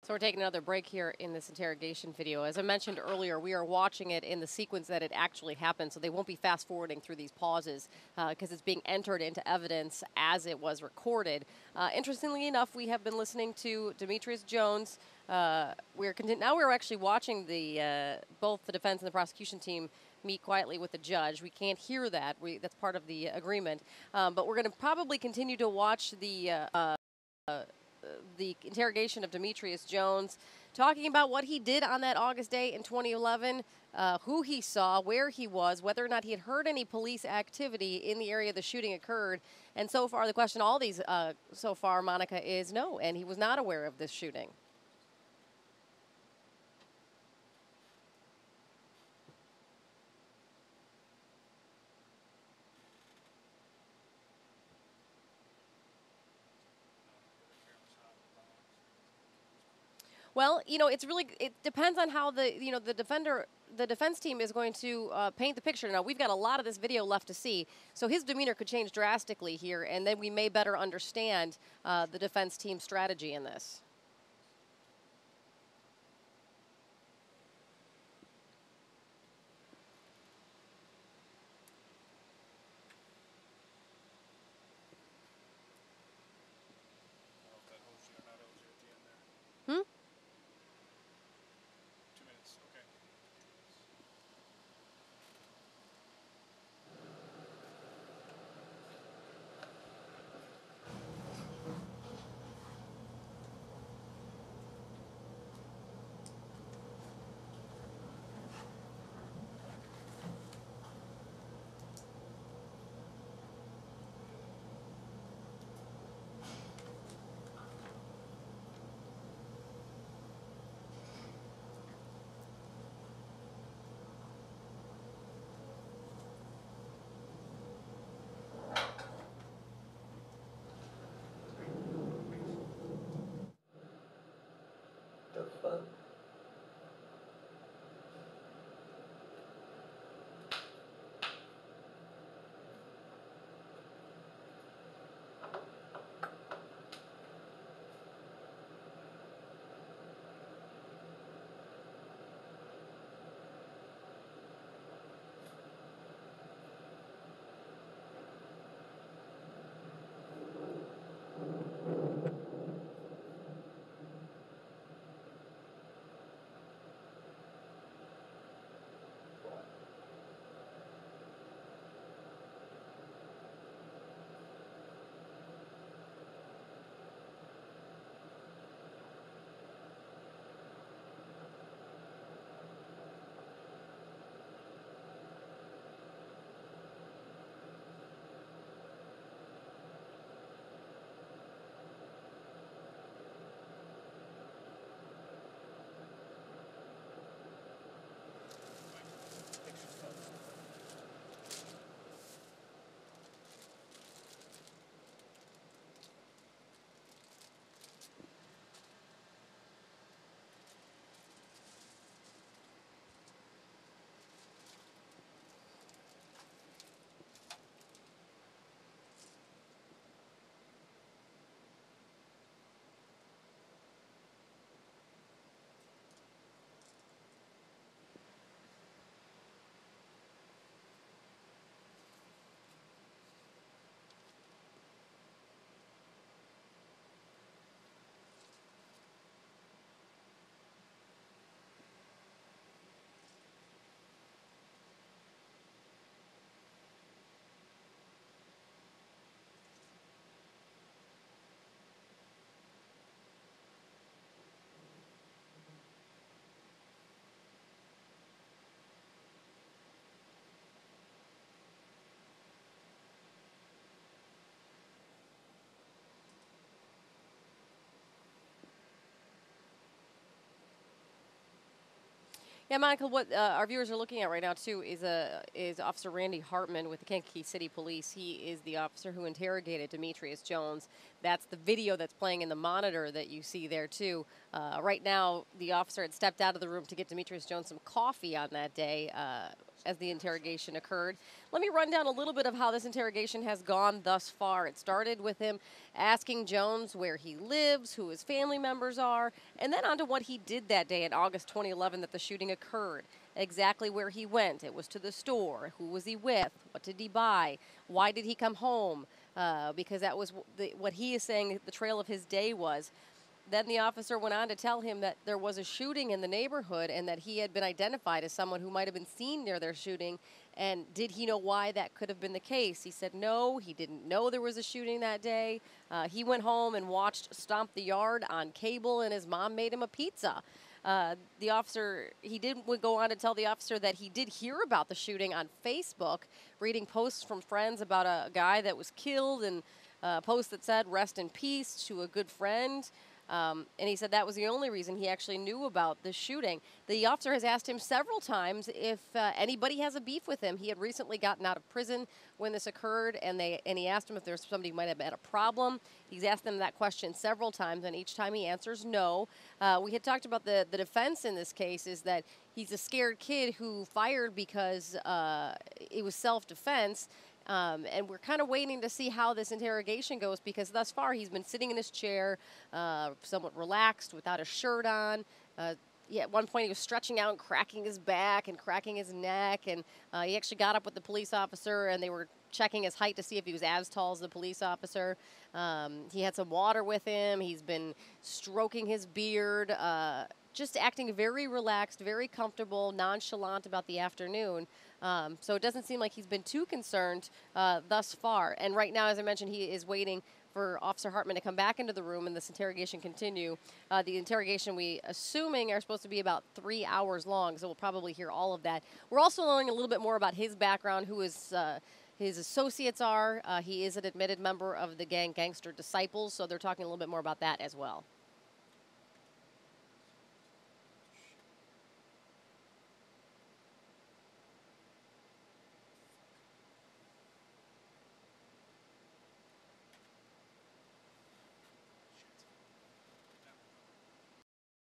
So we're taking another break here in this interrogation video. As I mentioned earlier, we are watching it in the sequence that it actually happened, so they won't be fast forwarding through these pauses because it's being entered into evidence as it was recorded. Interestingly enough, we have been listening to Demetrius Jones. Now we're actually watching both the defense and the prosecution team meet quietly with the judge. We can't hear that. That's part of the agreement. But we're going to probably continue to watch the interrogation of Demetrius Jones, talking about what he did on that August day in 2011, who he saw, where he was, whether or not he had heard any police activity in the area the shooting occurred. And so far, the question all these so far, Monica, is no, and he was not aware of this shooting. Well, it depends on how the defense team is going to paint the picture. Now, we've got a lot of this video left to see, so his demeanor could change drastically here, and then we may better understand the defense team's strategy in this. Hmm? The fuck? Yeah, Monica, what our viewers are looking at right now, too, is Officer Randy Hartman with the Kankakee City Police. He is the officer who interrogated Demetrius Jones. That's the video that's playing in the monitor that you see there, too. Right now, the officer had stepped out of the room to get Demetrius Jones some coffee on that day. as the interrogation occurred. Let me run down a little bit of how this interrogation has gone thus far. It started with him asking Jones where he lives, who his family members are, and then on to what he did that day in August 2011 that the shooting occurred. Exactly where he went. It was to the store. Who was he with? What did he buy? Why did he come home? Because that was what he is saying the trail of his day was. Then the officer went on to tell him that there was a shooting in the neighborhood and that he had been identified as someone who might have been seen near their shooting. And did he know why that could have been the case? He said no, he didn't know there was a shooting that day. He went home and watched Stomp the Yard on cable, and his mom made him a pizza. The officer, he did go on to tell the officer that he did hear about the shooting on Facebook, reading posts from friends about a guy that was killed, and a post that said, "Rest in peace" to a good friend. And he said that was the only reason he actually knew about the shooting. The officer has asked him several times if anybody has a beef with him. He had recently gotten out of prison when this occurred, and he asked him if there's somebody who might have had a problem. He's asked them that question several times, and each time he answers no. We had talked about the defense in this case is that he's a scared kid who fired because it was self-defense. And we're kind of waiting to see how this interrogation goes because thus far he's been sitting in his chair, somewhat relaxed, without a shirt on. At one point he was stretching out and cracking his back and cracking his neck. And he actually got up with the police officer and they were checking his height to see if he was as tall as the police officer. He had some water with him. He's been stroking his beard, just acting very relaxed, very comfortable, nonchalant about the afternoon. So it doesn't seem like he's been too concerned thus far. And right now, as I mentioned, he is waiting for Officer Hartman to come back into the room and this interrogation continue. The interrogation, we assuming, are supposed to be about 3 hours long, so we'll probably hear all of that. We're also learning a little bit more about his background, who his associates are. He is an admitted member of the gang Gangster Disciples, so they're talking a little bit more about that as well.